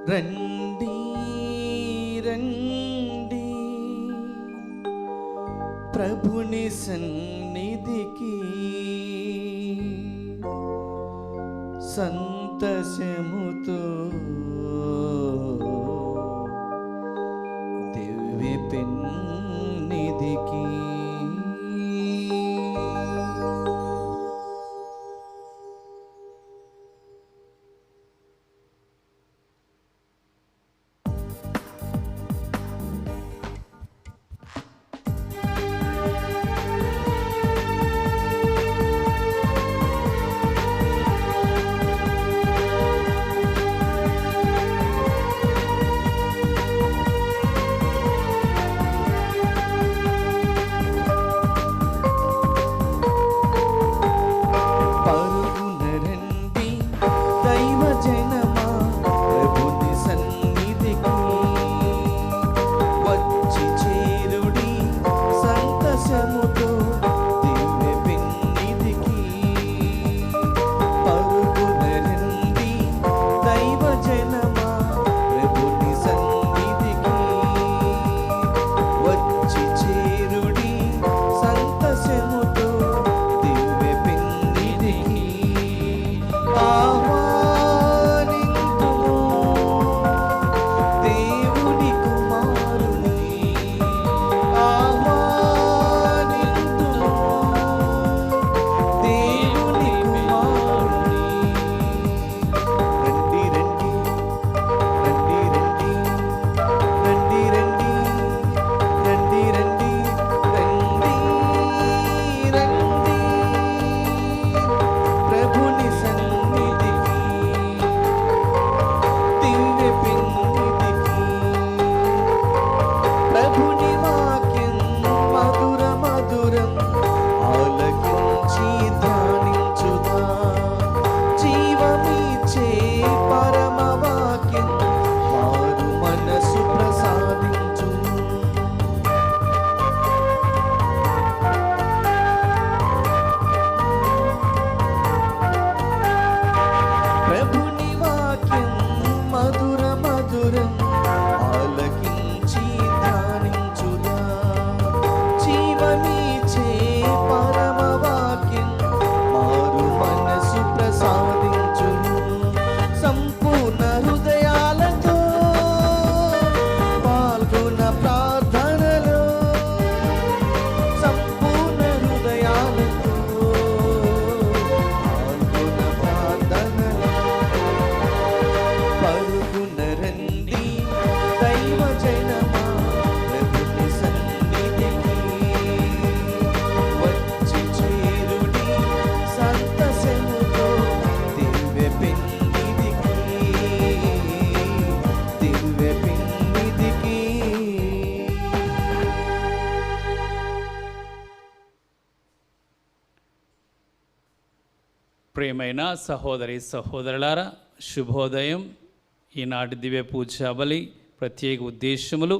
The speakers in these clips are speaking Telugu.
రండి రండి ప్రభుని సన్నిధికి, సంతోషముతో దివ్య పెన్నిధికి. ప్రియమైన సహోదరి సహోదరులారా, శుభోదయం. ఈనాటి దివ్య పూజా బలి ప్రత్యేక ఉద్దేశములు: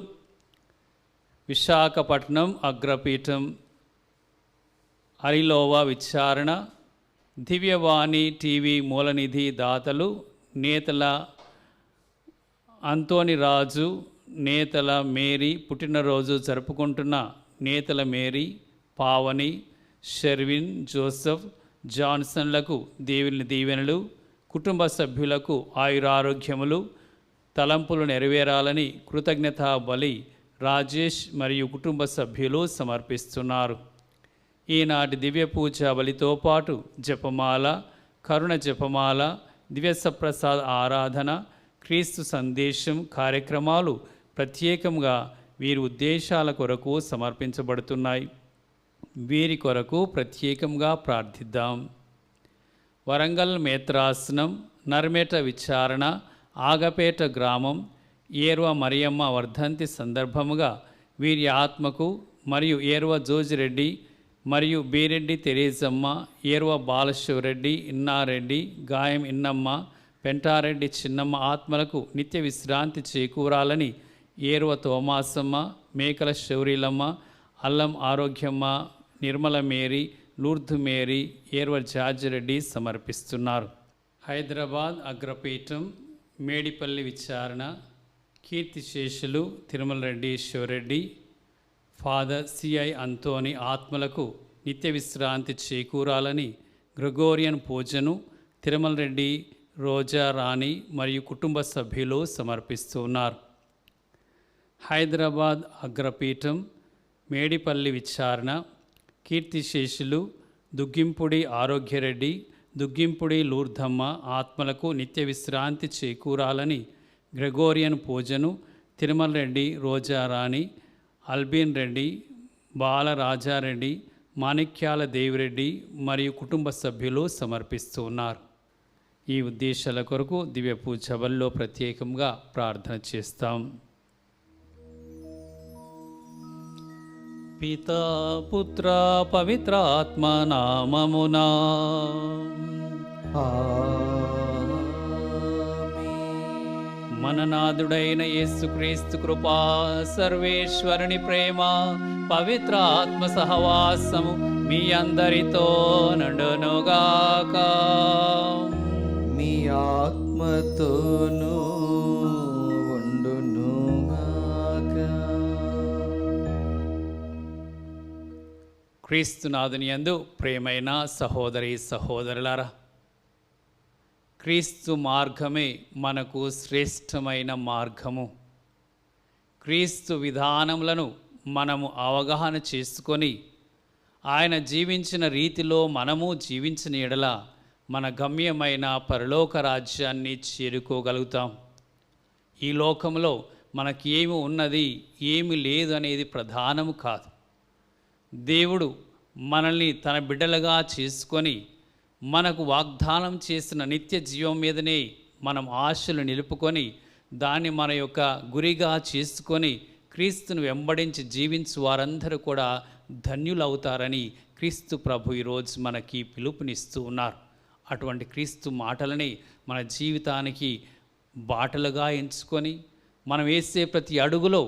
విశాఖపట్నం అగ్రపీఠం అరిలోవా విచారణ, దివ్యవాణి టీవీ మూలనిధి దాతలు నేతల అంతోని రాజు, నేతల మేరీ పుట్టినరోజు జరుపుకుంటున్న నేతల మేరీ, పావని, షెర్విన్, జోసెఫ్, జాన్సన్లకు దేవుని దీవెనలు, కుటుంబ సభ్యులకు ఆయురారోగ్యములు, తలంపులు నెరవేరాలని కృతజ్ఞతా బలి రాజేష్ మరియు కుటుంబ సభ్యులు సమర్పిస్తున్నారు. ఈనాటి దివ్య పూజా బలితో పాటు జపమాల, కరుణ జపమాల, దివ్య సప్రసాద ఆరాధన, క్రీస్తు సందేశం కార్యక్రమాలు ప్రత్యేకంగా వీరి ఉద్దేశాల కొరకు సమర్పించబడుతున్నాయి. వీరి కొరకు ప్రత్యేకంగా ప్రార్థిద్దాం. వరంగల్ మేత్రాసనం, నర్మేట విచారణ, ఆగపేట గ్రామం, ఏర్వ మరియమ్మ వర్ధంతి సందర్భముగా వీరి ఆత్మకు మరియు ఏర్వ జోజిరెడ్డి మరియు బీరెడ్డి తెరేజమ్మ, ఏర్వ బాలశివరెడ్డి, ఇన్నారెడ్డి, గాయం ఇన్నమ్మ, పెంటారెడ్డి చిన్నమ్మ ఆత్మలకు నిత్య విశ్రాంతి చేకూరాలని ఏర్వ తోమాసమ్మ, మేకల శౌరీలమ్మ, అల్లం ఆరోగ్యమ్మ, నిర్మల మేరీ, లూర్ధు మేరీ, ఏర్వ జార్జిరెడ్డి సమర్పిస్తున్నారు. హైదరాబాద్ అగ్రపీఠం మేడిపల్లి విచారణ కీర్తిశేషులు తిరుమల రెడ్డి శివరెడ్డి ఫాదర్ సిఐ అంతోని ఆత్మలకు నిత్య విశ్రాంతి చేకూరాలని గ్రెగోరియన్ పూజను తిరుమల రెడ్డి రోజా రాణి మరియు కుటుంబ సభ్యులు సమర్పిస్తున్నారు. హైదరాబాద్ అగ్రపీఠం మేడిపల్లి విచారణ కీర్తిశేషులు దుగ్గింపుడి ఆరోగ్యరెడ్డి దుగ్గింపుడి లూర్ధమ్మ ఆత్మలకు నిత్య విశ్రాంతి చేకూరాలని గ్రెగోరియన్ పూజను తిరుమల రెడ్డి రోజా రాణి అల్బీన్ రెడ్డి బాలరాజారెడ్డి మాణిక్యాల దేవిరెడ్డి మరియు కుటుంబ సభ్యులు సమర్పిస్తున్నారు. ఈ ఉద్దేశాల కొరకు దివ్య పూజ బలిలో ప్రత్యేకంగా ప్రార్థన చేస్తాం. పితా పుత్ర పవిత్రాత్మ నామమునా మననాథుడైన యేసుక్రీస్తు కృపా సర్వేశ్వరుని ప్రేమ పవిత్ర ఆత్మ సహవాసము మీ అందరితో నడునుగాక. మీ ఆత్మతోనూ ఉండునుగాక. క్రీస్తునాథుని యందు ప్రేమైన సహోదరి సహోదరులారా, క్రీస్తు మార్గమే మనకు శ్రేష్టమైన మార్గము. క్రీస్తు విధానములను మనము అవగాహన చేసుకొని ఆయన జీవించిన రీతిలో మనము జీవించిన ఎడల మన గమ్యమైన పరలోక రాజ్యాన్ని చేరుకోగలుగుతాం. ఈ లోకంలో మనకి ఏమి ఉన్నది ఏమి లేదు అనేది ప్రధానము కాదు. దేవుడు మనల్ని తన బిడ్డలుగా చేసుకొని మనకు వాగ్దానం చేసిన నిత్య జీవం మీదనే మనం ఆశలు నిలుపుకొని దాన్ని మన యొక్క గురిగా చేసుకొని క్రీస్తును వెంబడించి జీవించు వారందరూ కూడా ధన్యులవుతారని క్రీస్తు ప్రభు ఈరోజు మనకి పిలుపునిస్తూ ఉన్నారు. అటువంటి క్రీస్తు మాటలని మన జీవితానికి బాటలుగా ఎంచుకొని మనం వేసే ప్రతి అడుగులో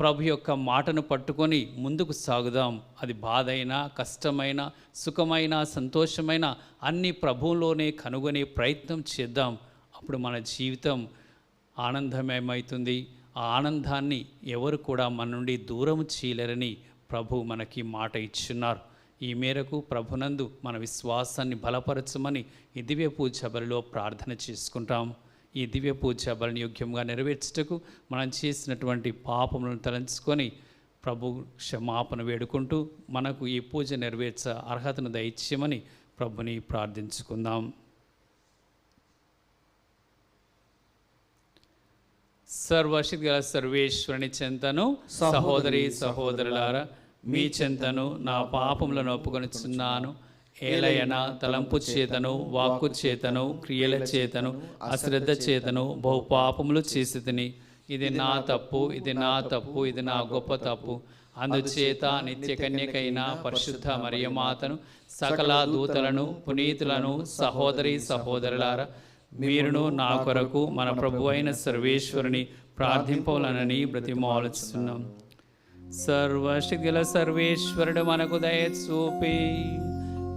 ప్రభు యొక్క మాటను పట్టుకొని ముందుకు సాగుదాం. అది బాధ అయినా కష్టమైన సుఖమైన సంతోషమైన అన్ని ప్రభువులోనే కనుగొనే ప్రయత్నం చేద్దాం. అప్పుడు మన జీవితం ఆనందమయమవుతుంది. ఆ ఆనందాన్ని ఎవరు కూడా మన నుండి దూరం చేయలేరని ప్రభు మనకి మాట ఇచ్చున్నారు. ఈ మేరకు ప్రభునందు మన విశ్వాసాన్ని బలపరచమని ఈ దివ్య పూజ బలిలో ప్రార్థన చేసుకుంటాం. ఈ దివ్య పూజ బలిని యోగ్యంగా నెరవేర్చుటకు మనం చేసినటువంటి పాపములను తలంచుకొని ప్రభు క్షమాపణ వేడుకుంటూ మనకు ఈ పూజ నెరవేర్చ అర్హతను దయచేయమని ప్రభుని ప్రార్థించుకుందాం. సర్వశక్తి గల సర్వేశ్వరుని చెంతను సహోదరి సహోదరులారా మీ చెంతను నా పాపములను ఒప్పుకొనుచున్నాను. ఏలయన తలంపు చేతను వాక్కు చేతను క్రియల చేతను అశ్రద్ధ చేతను బహుపాపములు చేసి తిని ఇది నా తప్పు ఇది నా తప్పు ఇది నా గొప్ప తప్పు. అందుచేత నిత్య కన్యకైన పరిశుద్ధ మరియమాతను సకల దూతలను పునీతులను సహోదరి సహోదరులారా మీరును నా కొరకు మన ప్రభువైన సర్వేశ్వరుని ప్రార్థింపవలనని బ్రతిమాలుచున్నాం. సర్వశక్తిగల సర్వేశ్వరుడు మనకు దయ చూపి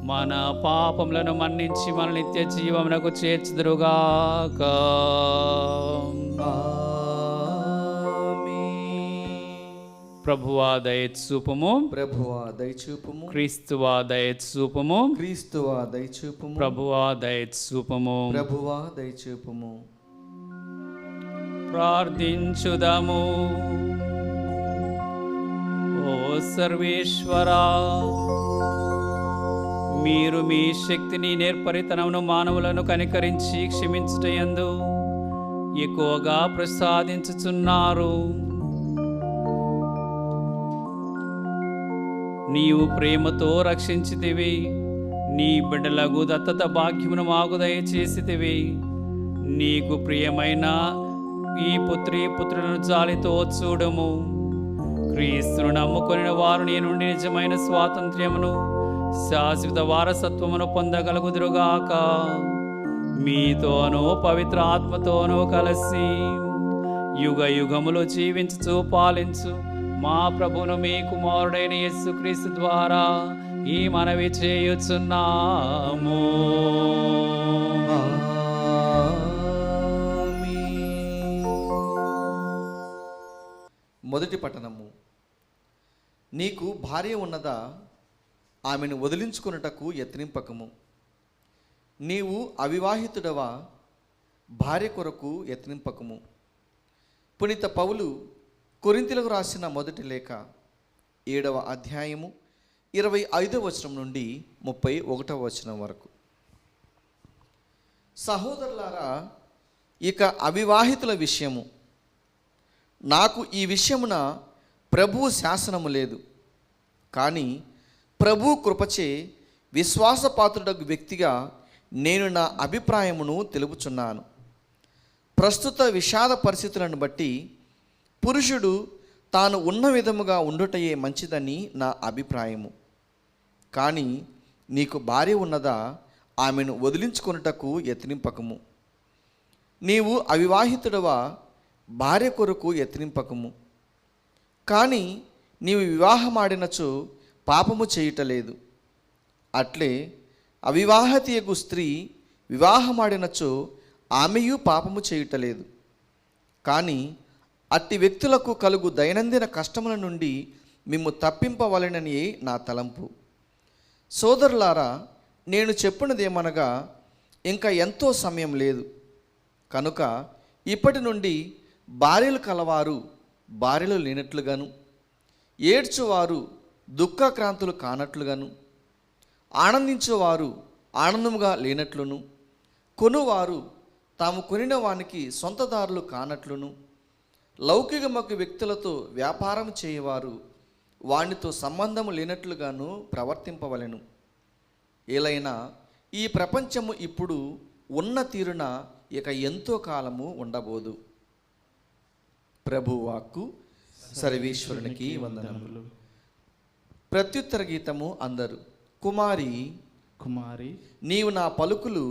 మన పాపములను మన్నించి మన నిత్య జీవమునకు చేర్చుదురుగాక. ప్రభువా దయచూపుము ప్రభువా దయచూపుము. క్రీస్తువా దయచూపుము క్రీస్తువా దయచూపుము. ప్రభువా దయచూపుము. ప్రభువా దయచూపుము. ప్రార్థించుదము. ఓ సర్వేశ్వరా, మీరు మీ శక్తిని నేర్పరితనమును మానవులను కనికరించి క్షమించుటయందు ఎక్కువగా ప్రసాదించుచున్నారు. నీవు ప్రేమతో రక్షించితివి. నీ బిడ్డలకు దత్తత భాగ్యమును మాకు దయచేసితివి. నీకు ప్రియమైన ఈ పుత్రులను జాలితో చూడము. క్రీస్తును నమ్ముకొనిన వారు నీ నుండి నిజమైన స్వాతంత్ర్యమును శాశ్వత వారసత్వమును పొందగలుగుదురుగాక. మీతోనూ పవిత్ర ఆత్మతోనూ కలిసి యుగ యుగములు జీవించుచు పాలించు మా ప్రభును మీ కుమారుడైన యేసుక్రీస్తు ద్వారా ఈ మనవి చేయుచున్నాము. మొదటి పట్టణము. నీకు భార్య ఉన్నదా, ఆమెను వదిలించుకొనుటకు యత్నింపకము. నీవు అవివాహితుడవా, భార్య కొరకు యత్నింపకము. పునీత పౌలు కొరింథీయులకు రాసిన మొదటి లేఖ 7వ అధ్యాయము 25వ వచనం నుండి 31వ వచనం వరకు. సహోదరులారా, ఇక అవివాహితుల విషయము, నాకు ఈ విషయమున ప్రభువు శాసనము లేదు, కానీ ప్రభు కృపచే విశ్వాసపాత్రుడగు వ్యక్తిగా నేను నా అభిప్రాయమును తెలుపుచున్నాను. ప్రస్తుత విషాద పరిస్థితులను బట్టి పురుషుడు తాను ఉన్న విధముగా ఉండుటయే మంచిదని నా అభిప్రాయము. కానీ నీకు భార్య ఉన్నదా, ఆమెను వదిలించుకొనుటకు యత్నింపకము. నీవు అవివాహితుడవా, భార్య కొరకు యత్నింపకము. కానీ నీవు వివాహమాడినచో పాపము చేయుటలేదు. అట్లే అవివాహితయగు స్త్రీ వివాహమాడినచో ఆమెయు పాపము చేయుటలేదు. కానీ అట్టి వ్యక్తులకు కలుగు దైనందిన కష్టముల నుండి మిమ్ము తప్పింపవలెనని నా తలంపు. సోదరులారా, నేను చెప్పున్నదేమనగా, ఇంకా ఎంతో సమయం లేదు కనుక ఇప్పటి నుండి భార్యలు కలవారు భార్యలు లేనట్లుగాను, ఏడ్చువారు దుఃఖక్రాంతులు కానట్లుగాను, ఆనందించేవారు ఆనందముగా లేనట్లును, కొనువారు తాము కొనిన వానికి సొంతదారులు కానట్లును, లౌకికమగు వ్యక్తులతో వ్యాపారం చేయవారు వానితో సంబంధము లేనట్లుగాను ప్రవర్తింపవలెను. ఏలైనా ఈ ప్రపంచము ఇప్పుడు ఉన్న తీరున ఇక ఎంతో కాలము ఉండబోదు. ప్రభువాక్కు. సర్వేశ్వరునికి వందనములు. ప్రత్యుత్తర గీతము అందరు. కుమారి కుమారి, నీవు నా పలుకులు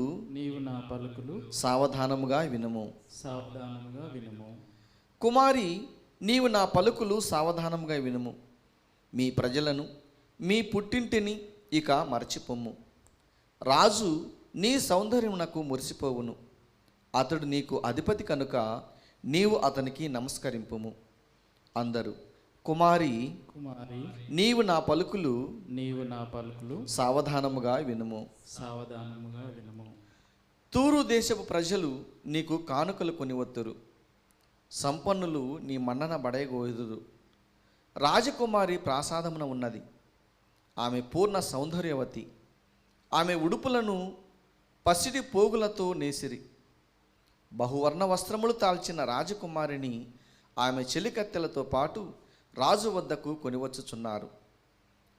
సావధానముగా వినుము. కుమారి, నీవు నా పలుకులు సావధానముగా వినుము. మీ ప్రజలను, మీ పుట్టింటిని ఇక మరచిపోము. రాజు నీ సౌందర్యమునకు మురిసిపోవును. అతడు నీకు అధిపతి కనుక నీవు అతనికి నమస్కరింపుము. అందరూ. కుమారి, నీవు నా పలుకులు సావధానముగా వినుము. తూరు దేశపు ప్రజలు నీకు కానుకలు కొనివత్తురు. సంపన్నులు నీ మన్నన బడయగోయుదురు. రాజకుమారి ప్రాసాదమున ఉన్నది. ఆమె పూర్ణ సౌందర్యవతి. ఆమె ఉడుపులను పసిడి పోగులతో నేసిరి. బహువర్ణ వస్త్రములు తాల్చిన రాజకుమారిని ఆమె చెలికత్తెలతో పాటు రాజు వద్దకు కొనివచ్చుచున్నారు.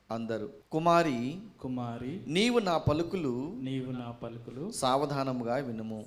అందరూ. కుమారి, నీవు నా పలుకులు సావధానముగా వినుము.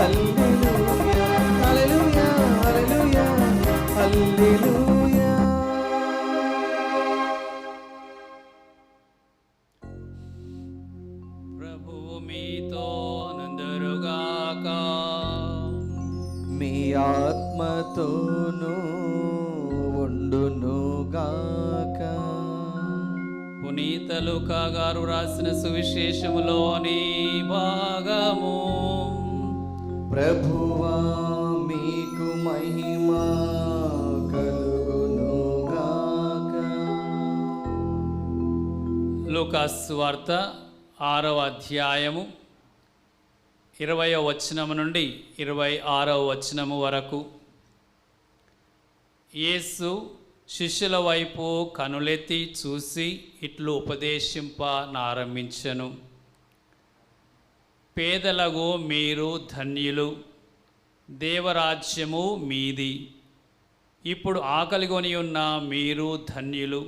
హల్లెలూయా హల్లెలూయా హల్లెలూయా హల్లెలూయా. ప్రభువు మీతో నందరుగాక. మీ ఆత్మతోనూ ఉండునుగాక. పునీత లూకా గారు రాసిన సువిశేషములోని భాగము. ప్రభువా మీకు మహిమ కలుగునుగాక. లూకా సువార్త 6వ అధ్యాయము 20వ వచనము నుండి 26వ వచనము వరకు. యేసు శిష్యుల వైపు కనులెత్తి చూసి ఇట్లు ఉపదేశింపనారంభించెను. పేదలకు మీరు ధన్యులు, దేవరాజ్యము మీది. ఇప్పుడు ఆకలిగొని ఉన్న మీరు ధన్యులు,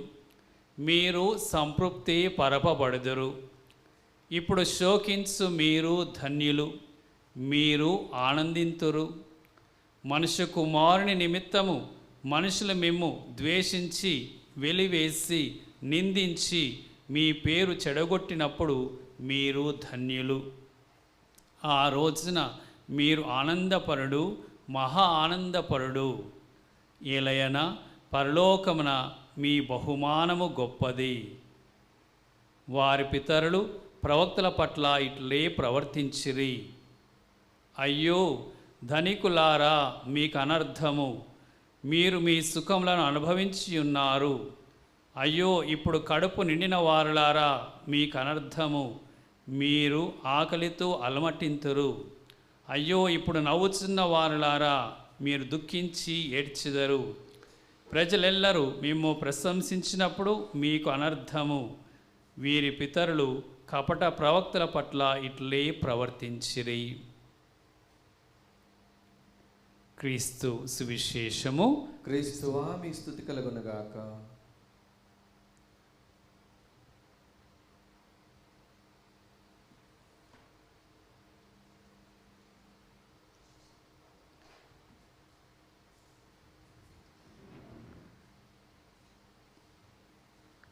మీరు సంతృప్తి పరపబడుదురు. ఇప్పుడు శోకించు మీరు ధన్యులు, మీరు ఆనందింతురు. మనుష్య కుమారుని నిమిత్తము మనుషులు మిమ్ము ద్వేషించి వెలివేసి నిందించి మీ పేరు చెడగొట్టినప్పుడు మీరు ధన్యులు. ఆ రోజున మీరు ఆనందపరుడు, మహా ఆనందపరుడు. ఏలయన పరలోకమున మీ బహుమానము గొప్పది. వారి పితరులు ప్రవక్తల పట్ల ఇట్లే ప్రవర్తించిరి. అయ్యో ధనికులారా, మీకు అనర్థము, మీరు మీ సుఖములను అనుభవించి ఉన్నారు. అయ్యో ఇప్పుడు కడుపు నిండిన వారులారా, మీకు అనర్థము, మీరు ఆకలితో అలమటింతురు. అయ్యో ఇప్పుడు నవ్వుచున్న వారులారా, మీరు దుఃఖించి ఏడ్చెదరు. ప్రజలెల్లరూ మేము ప్రశంసించినప్పుడు మీకు అనర్థము, వీరి పితరులు కపట ప్రవక్తల పట్ల ఇట్లే ప్రవర్తించిరి. క్రీస్తు సువిశేషము. క్రీస్తువా మీ స్తుతి కలుగునుగాక.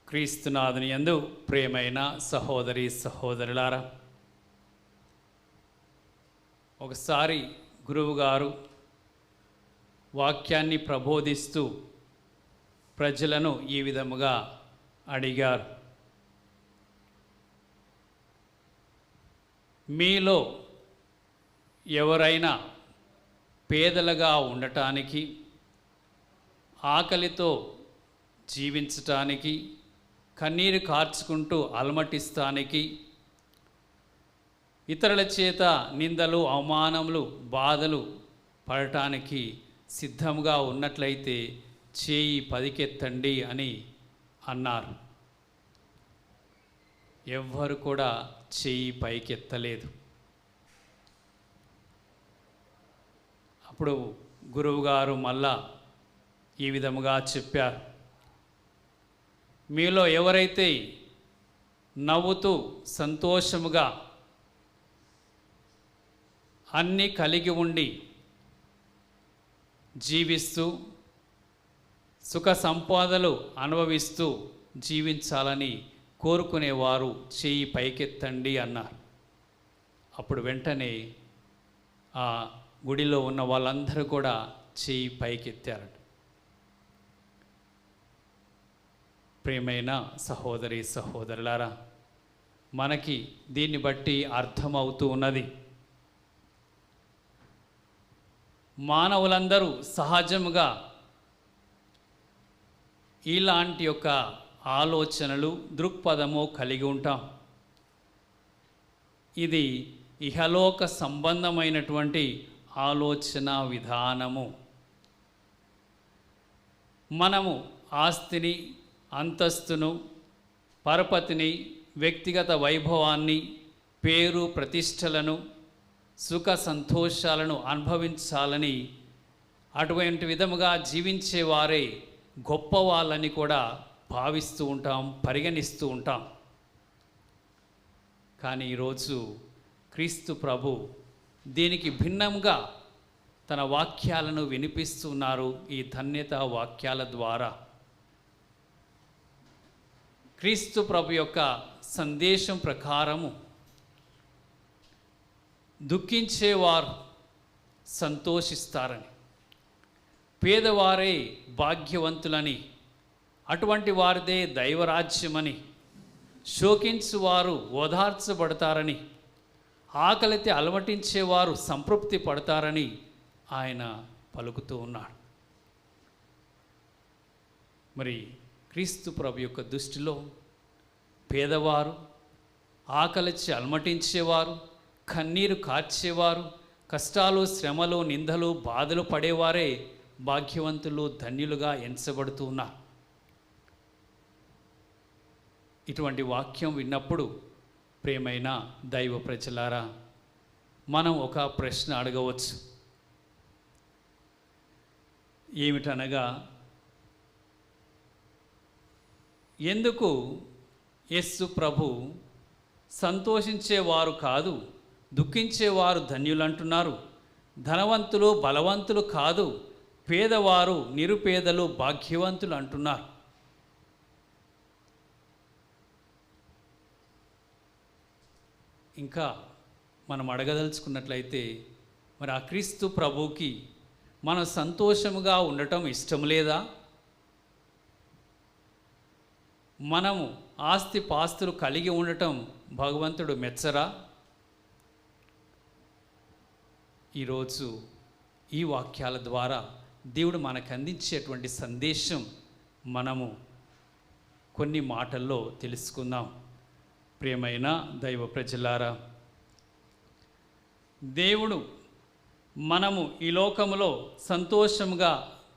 క్రీస్తునాథుని యందు ప్రియమైన సహోదరి సహోదరులారా, ఒకసారి గురువుగారు వాక్యాన్ని ప్రబోధిస్తూ ప్రజలను ఈ విధముగా అడిగారు. మీలో ఎవరైనా పేదలుగా ఉండటానికి, ఆకలితో జీవించటానికి, కన్నీరు కార్చుకుంటూ అలమటిస్తానికి, ఇతరుల చేత నిందలు, అవమానములు, బాధలు పడటానికి సిద్ధంగా ఉన్నట్లయితే చేయి పైకెత్తండి అని అన్నారు. ఎవ్వరు కూడా చేయి పైకెత్తలేదు. అప్పుడు గురువుగారు మళ్ళా ఈ విధముగా చెప్పారు. మీలో ఎవరైతే నవ్వుతూ సంతోషముగా అన్నీ కలిగి ఉండి జీవిస్తూ సుఖ సంపదలు అనుభవిస్తూ జీవించాలని కోరుకునేవారు చేయి పైకెత్తండి అన్నారు. అప్పుడు వెంటనే ఆ గుడిలో ఉన్న వాళ్ళందరూ కూడా చేయి పైకెత్తారట. ప్రియమైన సహోదరి సహోదరులారా, మనకి దీన్ని బట్టి అర్థమవుతూ ఉన్నది, మానవులందరూ సహజముగా ఇలాంటి యొక్క ఆలోచనలు, దృక్పథము కలిగి ఉంటాం. ఇది ఇహలోక సంబంధమైనటువంటి ఆలోచన విధానము. మనము ఆస్తిని, అంతస్తును, పరపతిని, వ్యక్తిగత వైభవాన్ని, పేరు ప్రతిష్టలను, సుఖ సంతోషాలను అనుభవించాలని అటువంటి విధముగా జీవించేవారే గొప్పవాళ్ళని కూడా భావిస్తూ ఉంటాం, పరిగణిస్తూ ఉంటాం. కానీ ఈరోజు క్రీస్తు ప్రభు దీనికి భిన్నంగా తన వాక్యాలను వినిపిస్తున్నారు. ఈ ధన్యత వాక్యాల ద్వారా క్రీస్తు ప్రభు యొక్క సందేశం ప్రకారము దుఃఖించేవారు సంతోషిస్తారని, పేదవారే భాగ్యవంతులని, అటువంటి వారిదే దైవరాజ్యమని, శోకించువారు ఓదార్చబడతారని, ఆకలితో అలమటించేవారు సంతృప్తి పడతారని ఆయన పలుకుతూ ఉన్నాడు. మరి క్రీస్తు ప్రభు యొక్క దృష్టిలో పేదవారు, ఆకలిచి అలమటించేవారు, కన్నీరు కార్చేవారు, కష్టాలు, శ్రమలు, నిందలు, బాధలు పడేవారే భాగ్యవంతులు, ధన్యులుగా ఎంచబడుతూ ఉన్నారు. ఇటువంటి వాక్యం విన్నప్పుడు ప్రియమైన దైవ ప్రజలారా, మనం ఒక ప్రశ్న అడగవచ్చు. ఏమిటనగా, ఎందుకు యేసు ప్రభు సంతోషించేవారు కాదు, దుఃఖించేవారు ధన్యులు అంటున్నారు? ధనవంతులు బలవంతులు కాదు, పేదవారు నిరుపేదలు భాగ్యవంతులు అంటున్నారు. ఇంకా మనం అడగదలుచుకున్నట్లయితే, మరి ఆ క్రీస్తు ప్రభువుకి మనం సంతోషముగా ఉండటం ఇష్టం లేదా? మనము ఆస్తి పాస్తులు కలిగి ఉండటం భగవంతుడు మెచ్చరా? ఈరోజు ఈ వాక్యాల ద్వారా దేవుడు మనకు అందించేటువంటి సందేశం మనము కొన్ని మాటల్లో తెలుసుకుందాం. ప్రియమైన దైవ ప్రజలారా, దేవుడు మనము ఈ లోకములో సంతోషముగా,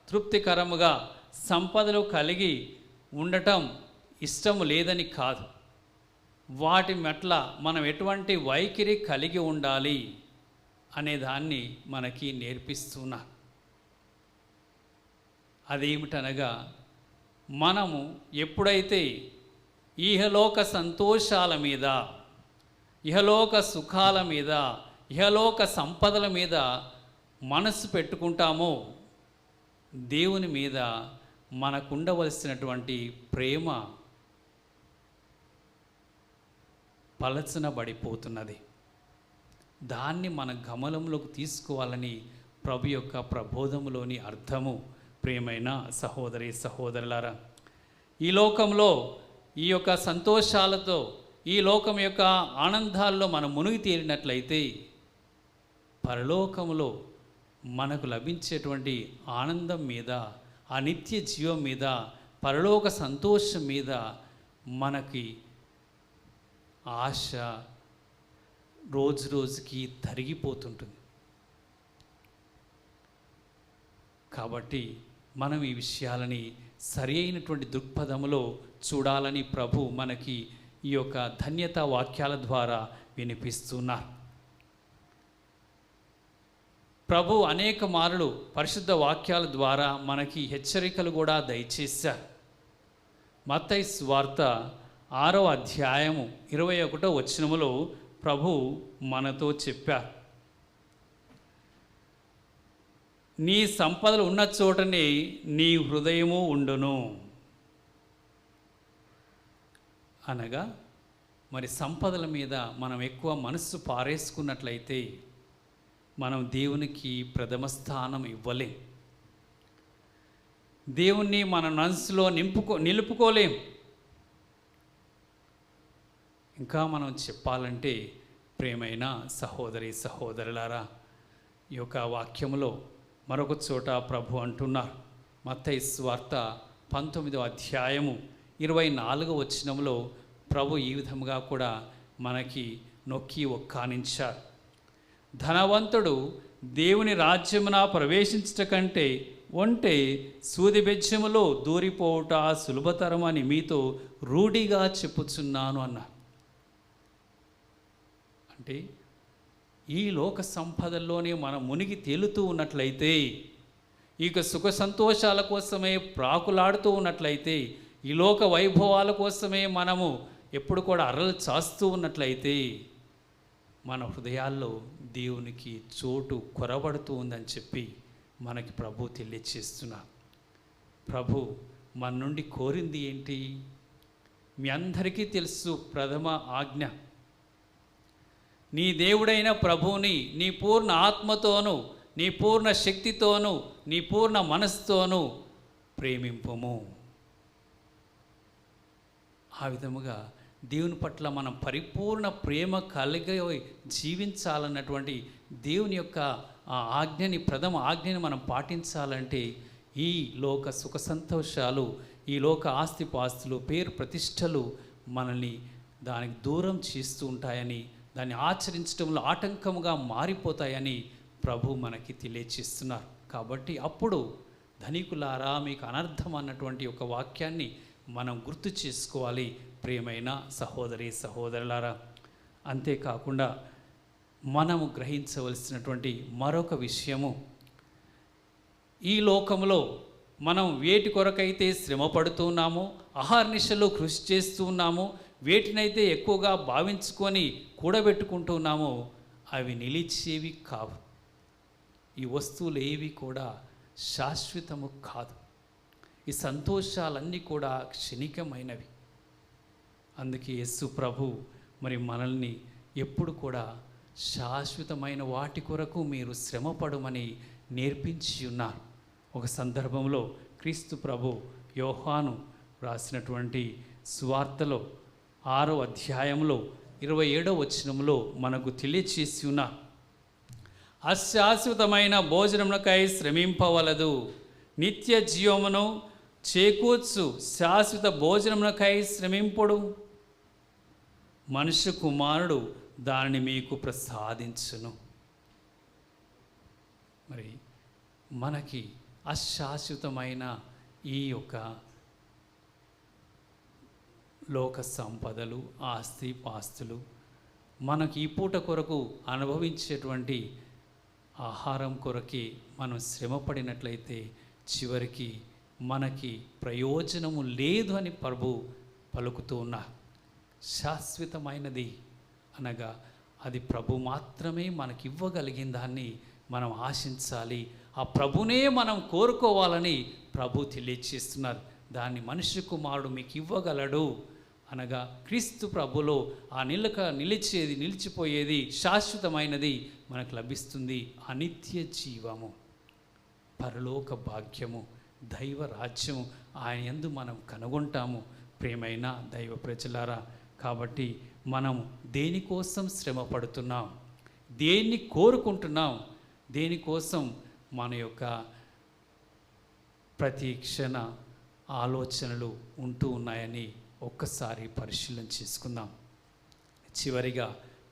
తృప్తికరముగా, సంపదలు కలిగి ఉండటం ఇష్టము లేదని కాదు. వాటి మెట్ల మనం ఎటువంటి వైఖరి కలిగి ఉండాలి అనేదాన్ని మనకి నేర్పిస్తున్నా. అదేమిటనగా, మనము ఎప్పుడైతే ఇహలోక సంతోషాల మీద, ఇహలోక సుఖాల మీద, ఇహలోక సంపదల మీద మనసు పెట్టుకుంటామో, దేవుని మీద మనకుండవలసినటువంటి ప్రేమ పలచనబడిపోతున్నది. దాన్ని మన గమనంలోకి తీసుకోవాలని ప్రభు యొక్క ప్రబోధములోని అర్థము. ప్రియమైన సహోదరి సహోదరులారా, ఈ లోకంలో ఈ యొక్క సంతోషాలతో, ఈ లోకం యొక్క ఆనందాల్లో మనం మునిగి తేలినట్లయితే, పరలోకములో మనకు లభించేటువంటి ఆనందం మీద, ఆ నిత్య జీవం మీద, పరలోక సంతోషం మీద మనకి ఆశ రోజు రోజుకి తరిగిపోతుంటుంది. కాబట్టి మనం ఈ విషయాలని సరి అయినటువంటి దృక్పథములో చూడాలని ప్రభు మనకి ఈ యొక్క ధన్యత వాక్యాల ద్వారా వినిపిస్తున్నారు. ప్రభు అనేక మారులు పరిశుద్ధ వాక్యాల ద్వారా మనకి హెచ్చరికలు కూడా దయచేశారు. మత్తయి సువార్త 6వ అధ్యాయము 21వ వచనములో ప్రభు మనతో చెప్పారు, నీ సంపదలు ఉన్న చోటనే నీ హృదయము ఉండును. అనగా, మరి సంపదల మీద మనం ఎక్కువ మనస్సు పారేసుకున్నట్లయితే మనం దేవునికి ప్రథమ స్థానం ఇవ్వలేం. దేవుణ్ణి మన మనసులో నిలుపుకోలేం. ఇంకా మనం చెప్పాలంటే, ప్రియమైన సహోదరి సహోదరులారా, ఈ యొక్క వాక్యములో మరొక చోట ప్రభు అంటున్నారు. మత్తయి సువార్త 19వ అధ్యాయము 24వ వచనములో ప్రభు ఈ విధముగా కూడా మనకి నొక్కి ఒక్కానించారు. ధనవంతుడు దేవుని రాజ్యమున ప్రవేశించట కంటే ఒంటే సూది బెజ్జములో దూరిపోవుట సులభతరమని మీతో రూఢిగా చెప్పుచున్నాను అన్నారు. అంటే ఈ లోక సంపదల్లోనే మనం మునిగి తేలుతూ ఉన్నట్లయితే, ఇక సుఖ సంతోషాల కోసమే ప్రాకులాడుతూ ఉన్నట్లయితే, ఈ లోక వైభవాల కోసమే మనము ఎప్పుడు కూడా అర్రలు చాస్తూ ఉన్నట్లయితే, మన హృదయాల్లో దేవునికి చోటు కొరబడుతూ ఉందని చెప్పి మనకి ప్రభు తెలియచేస్తున్నారు. ప్రభు మన నుండి కోరింది ఏంటి? మీ అందరికీ తెలుసు, ప్రథమ ఆజ్ఞ, నీ దేవుడైన ప్రభువుని నీ పూర్ణ ఆత్మతోనూ నీ పూర్ణ శక్తితోనూ నీ పూర్ణ మనస్సుతోనూ ప్రేమింపుము. ఆ విధముగా దేవుని పట్ల మనం పరిపూర్ణ ప్రేమ కలిగి జీవించాలన్నటువంటి దేవుని యొక్క ఆ ఆజ్ఞని, ప్రథమ ఆజ్ఞని మనం పాటించాలంటే ఈ లోక సుఖ సంతోషాలు, ఈ లోక ఆస్తిపాస్తులు, పేరు ప్రతిష్టలు మనల్ని దానికి దూరం చేస్తూ ఉంటాయని, దాన్ని ఆచరించడంలో ఆటంకముగా మారిపోతాయని ప్రభు మనకి తెలియచేస్తున్నారు. కాబట్టి అప్పుడు ధనికులారా మీకు అనర్థం అన్నటువంటి ఒక వాక్యాన్ని మనం గుర్తు చేసుకోవాలి ప్రియమైన సహోదరి సహోదరులారా. అంతేకాకుండా మనము గ్రహించవలసినటువంటి మరొక విషయము, ఈ లోకంలో మనం వేటి కొరకైతే శ్రమ పడుతున్నామో, అహర్నిశలు కృషి చేస్తూ ఉన్నామో, వేటినైతే ఎక్కువగా భావించుకొని కూడబెట్టుకుంటున్నామో అవి నిలిచేవి కావు. ఈ వస్తువులు ఏవి కూడా శాశ్వతము కాదు. ఈ సంతోషాలన్నీ కూడా క్షణికమైనవి. అందుకే యేసు ప్రభు మరి మనల్ని ఎప్పుడు కూడా శాశ్వతమైన వాటి కొరకు మీరు శ్రమపడమని నేర్పించి ఉన్నారు. ఒక సందర్భంలో క్రీస్తు ప్రభు యోహాను రాసినటువంటి సువార్తలో 6వ అధ్యాయంలో 27వ వచనంలో మనకు తెలియచేసి ఉన్నారు. అశాశ్వతమైన భోజనమునకై శ్రమింపవలదు, నిత్య జీవమును చేకూర్చు శాశ్వత భోజనమునకై శ్రమింపుడు, మనుష్య కుమారుడు దానిని మీకు ప్రసాదించును. మరి మనకి అశాశ్వతమైన ఈ యొక్క లోక సంపదలు, ఆస్తి పాస్తులు, మనకి ఈ పూట కొరకు అనుభవించేటువంటి ఆహారం కొరకే మనం శ్రమపడినట్లయితే చివరికి మనకి ప్రయోజనము లేదు అని ప్రభు పలుకుతూ ఉన్నారు. శాశ్వతమైనది అనగా అది ప్రభు మాత్రమే మనకి ఇవ్వగలిగిన దాన్ని మనం ఆశించాలి. ఆ ప్రభునే మనం కోరుకోవాలని ప్రభు తెలియచేస్తున్నారు. దాన్ని మనుష్య కుమారుడు మీకు ఇవ్వగలడు అనగా క్రీస్తు ప్రభులో ఆ నిలిచేది, నిలిచిపోయేది, శాశ్వతమైనది మనకు లభిస్తుంది. అనిత్య జీవము, పరలోక భాగ్యము, దైవ రాజ్యము ఆయన యందు మనం కనుగొంటాము ప్రియమైన దైవ ప్రజలారా. కాబట్టి మనం దేనికోసం శ్రమ పడుతున్నాం, దేన్ని కోరుకుంటున్నాం, దేనికోసం మన యొక్క ప్రతి క్షణ ఆలోచనలు ఉంటూ ఉన్నాయని ఒక్కసారి పరిశీలన చేసుకుందాం. చివరిగా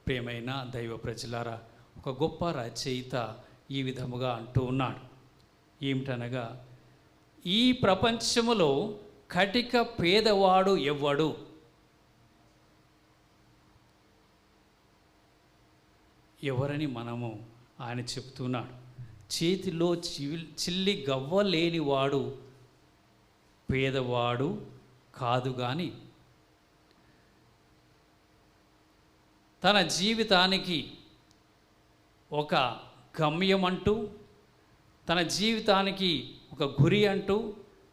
ప్రియమైన దైవ ప్రజలారా, ఒక గొప్ప రచయిత ఈ విధముగా అంటూ ఉన్నాడు. ఏమిటనగా, ఈ ప్రపంచములో కటిక పేదవాడు ఎవ్వడు, ఎవరని మనము ఆయన చెప్తున్నాడు. చేతిలో చిల్లి గవ్వ లేనివాడు పేదవాడు కాదు, కానీ తన జీవితానికి ఒక గమ్యం అంటూ, తన జీవితానికి ఒక గురి అంటూ,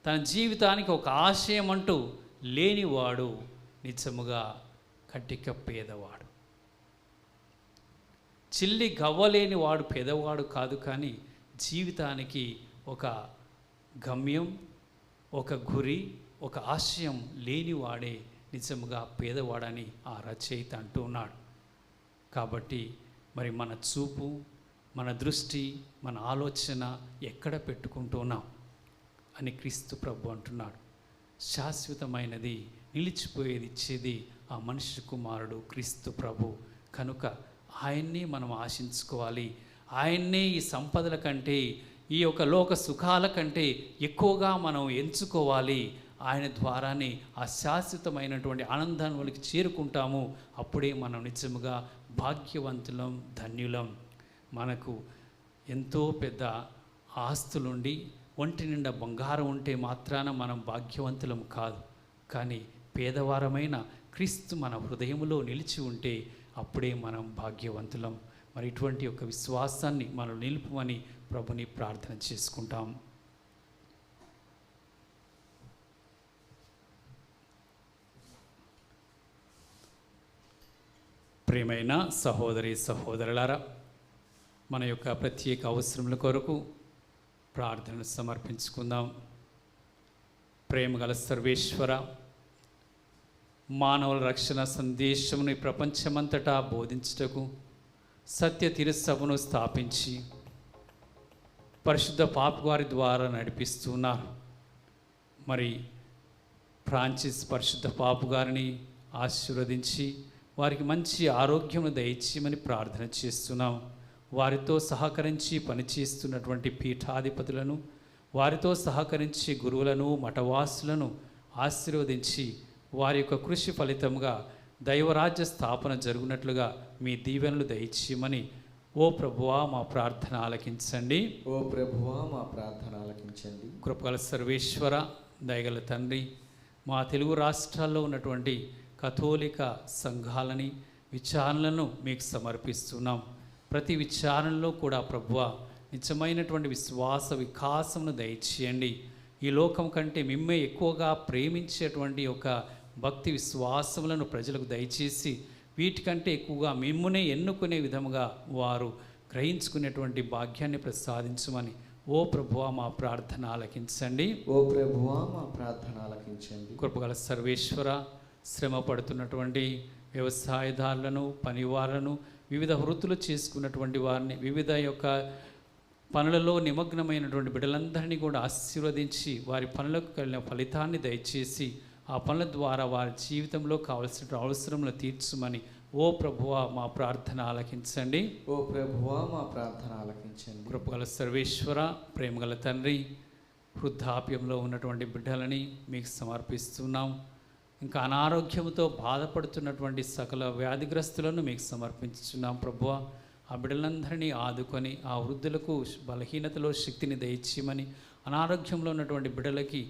తన జీవితానికి ఒక ఆశయం అంటూ లేనివాడు నిజముగా కటిక పేదవాడు. చిల్లి గవ్వలేని వాడు పేదవాడు కాదు, కానీ జీవితానికి ఒక గమ్యం, ఒక గురి, ఒక ఆశయం లేనివాడే నిజముగా పేదవాడని ఆ రచయిత అంటూ ఉన్నాడు. కాబట్టి మరి మన చూపు, మన దృష్టి, మన ఆలోచన ఎక్కడ పెట్టుకుంటున్నాం అని క్రీస్తు ప్రభు అంటున్నాడు. శాశ్వతమైనది, నిలిచిపోయేది ఇచ్చేది ఆ మనుష్య కుమారుడు క్రీస్తు ప్రభు. కనుక ఆయన్నే మనం ఆశించుకోవాలి. ఆయన్నే ఈ సంపదల కంటే, ఈ యొక్క లోక సుఖాల కంటే ఎక్కువగా మనం ఎంచుకోవాలి. ఆయన ద్వారానే ఆ శాశ్వతమైనటువంటి ఆనందానికి చేరుకుంటాము. అప్పుడే మనం నిజముగా భాగ్యవంతులం, ధన్యులం. మనకు ఎంతో పెద్ద ఆస్తులుండి ఒంటి నిండా బంగారం ఉంటే మాత్రాన మనం భాగ్యవంతులం కాదు. కానీ పేదవారమైన క్రీస్తు మన హృదయంలో నిలిచి ఉంటే అప్పుడే మనం భాగ్యవంతులం. మరి ఇటువంటి యొక్క విశ్వాసాన్ని మనం నిలుపుమని ప్రభుని ప్రార్థన చేసుకుంటాం. ప్రియమైన సహోదరి సహోదరులారా, మన యొక్క ప్రత్యేక అవసరముల కొరకు ప్రార్థనలు సమర్పించుకుందాం. ప్రేమగల సర్వేశ్వర, మానవుల రక్షణ సందేశమును ఈ ప్రపంచమంతటా బోధించుటకు సత్య తిరుసభను స్థాపించి పరిశుద్ధ పాపు వారి ద్వారా నడిపిస్తున్నారు. మరి ఫ్రాన్సిస్ పరిశుద్ధ పాపు గారిని ఆశీర్వదించి వారికి మంచి ఆరోగ్యమును దయచేయమని ప్రార్థన చేస్తున్నాం. వారితో సహకరించి పనిచేస్తున్నటువంటి పీఠాధిపతులను, వారితో సహకరించి గురువులను, మఠవాసులను ఆశీర్వదించి వారి యొక్క కృషి ఫలితంగా దైవరాజ్య స్థాపన జరుగునట్లుగా మీ దీవెనలు దయచేయమని ఓ ప్రభువా మా ప్రార్థన ఆలకించండి. ఓ ప్రభువా మా ప్రార్థన ఆలకించండి. కృపగల సర్వేశ్వర, దయగల తండ్రి, మా తెలుగు రాష్ట్రాల్లో ఉన్నటువంటి కథోలిక సంఘాలని, విచారణలను మీకు సమర్పిస్తున్నాం. ప్రతి విచారణలో కూడా ప్రభువా నిజమైనటువంటి విశ్వాస వికాసమును దయచేయండి. ఈ లోకం కంటే మిమ్మే ఎక్కువగా ప్రేమించేటువంటి ఒక భక్తి విశ్వాసములను ప్రజలకు దయచేసి వీటికంటే ఎక్కువగా మిమ్మునే ఎన్నుకునే విధముగా వారు గ్రహించుకునేటువంటి భాగ్యాన్ని ప్రసాదించమని ఓ ప్రభువా మా ప్రార్థన ఆలకించండి. ఓ ప్రభువా మా ప్రార్థన ఆలకించండి. కృపగల సర్వేశ్వర, శ్రమ పడుతున్నటువంటి వ్యవసాయదారులను, పనివారులను, వివిధ వృత్తులు చేసుకున్నటువంటి వారిని, వివిధ యొక్క పనులలో నిమగ్నమైనటువంటి బిడ్డలందరినీ కూడా ఆశీర్వదించి వారి పనులకు కలిగిన ఫలితాన్ని దయచేసి ఆ పనుల ద్వారా వారి జీవితంలో కావలసిన అవసరములను తీర్చమని ఓ ప్రభువా మా ప్రార్థన ఆలకించండి. ఓ ప్రభువా మా ప్రార్థన ఆలకించండి. కృపగల సర్వేశ్వర, ప్రేమగల తండ్రి, వృద్ధాప్యంలో ఉన్నటువంటి బిడ్డలని మీకు సమర్పిస్తున్నాం. ఇంకా అనారోగ్యంతో బాధపడుతున్నటువంటి సకల వ్యాధిగ్రస్తులను మీకు సమర్పించున్నాం. ప్రభువా ఆ బిడ్డలందరినీ ఆదుకొని ఆ వృద్ధులకు బలహీనతలో శక్తిని దయచేయమని, అనారోగ్యంలో ఉన్నటువంటి బిడ్డలకి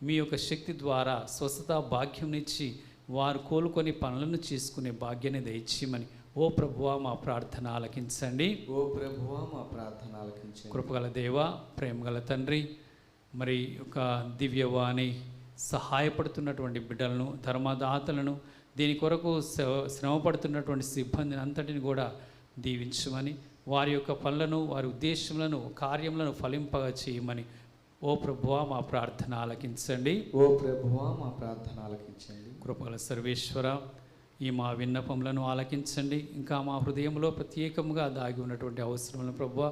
మీ యొక్క శక్తి ద్వారా స్వస్థత భాగ్యంనిచ్చి వారు కోలుకొని పనులను చేసుకునే భాగ్యాన్ని దయచేయమని ఓ ప్రభువా మా ప్రార్థన ఆలకించండి. ఓ ప్రభువా మా ప్రార్థన ఆలకించండి. కృపగల దేవ, ప్రేమగల తండ్రి, మరి ఒక దివ్యవాణి సహాయపడుతున్నటువంటి బిడ్డలను, ధర్మదాతలను, దీని కొరకు శ్రమపడుతున్నటువంటి సిబ్బందిని అంతటిని కూడా దీవించమని, వారి యొక్క పనులను, వారి ఉద్దేశములను, కార్యములను ఫలింపగా చేయమని ఓ ప్రభువా మా ప్రార్థన ఆలకించండి. ఓ ప్రభువా మా ప్రార్థన ఆలకించండి. కృపగల సర్వేశ్వర, ఈ మా విన్నపములను ఆలకించండి. ఇంకా మా హృదయంలో ప్రత్యేకంగా దాగి ఉన్నటువంటి అవసరములను ప్రభువా,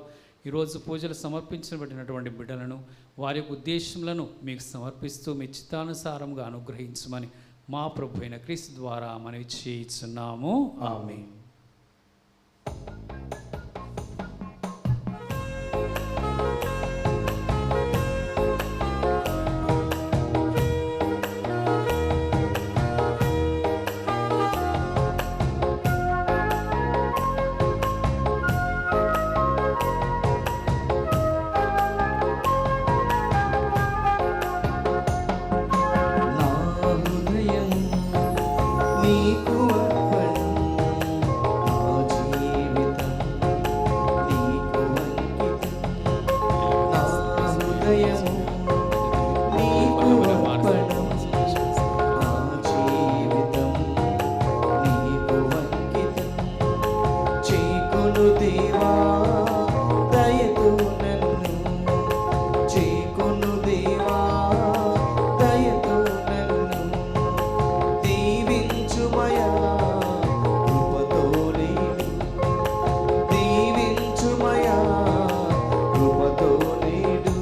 ఈరోజు పూజలు సమర్పించబడినటువంటి బిడ్డలను, వారి యొక్క ఉద్దేశములను మీకు సమర్పిస్తూ మీ చిత్తానుసారంగా అనుగ్రహించమని మా ప్రభు అయిన క్రీస్తు ద్వారా మనవి చేయుచున్నాము. ఆమేన్. నీకు అర్పణం, నా జీవితం నీకు అంకితం. నా హృదయం నీకు అర్పణం, నా జీవితం నీకు అంకితం. చేకొను దేవా దయతో నన్ను, చేకొను దేవా దయతో నన్ను దీవించుమయా కృపతో నేడు, దీవించుమయా కృపతో నేడు.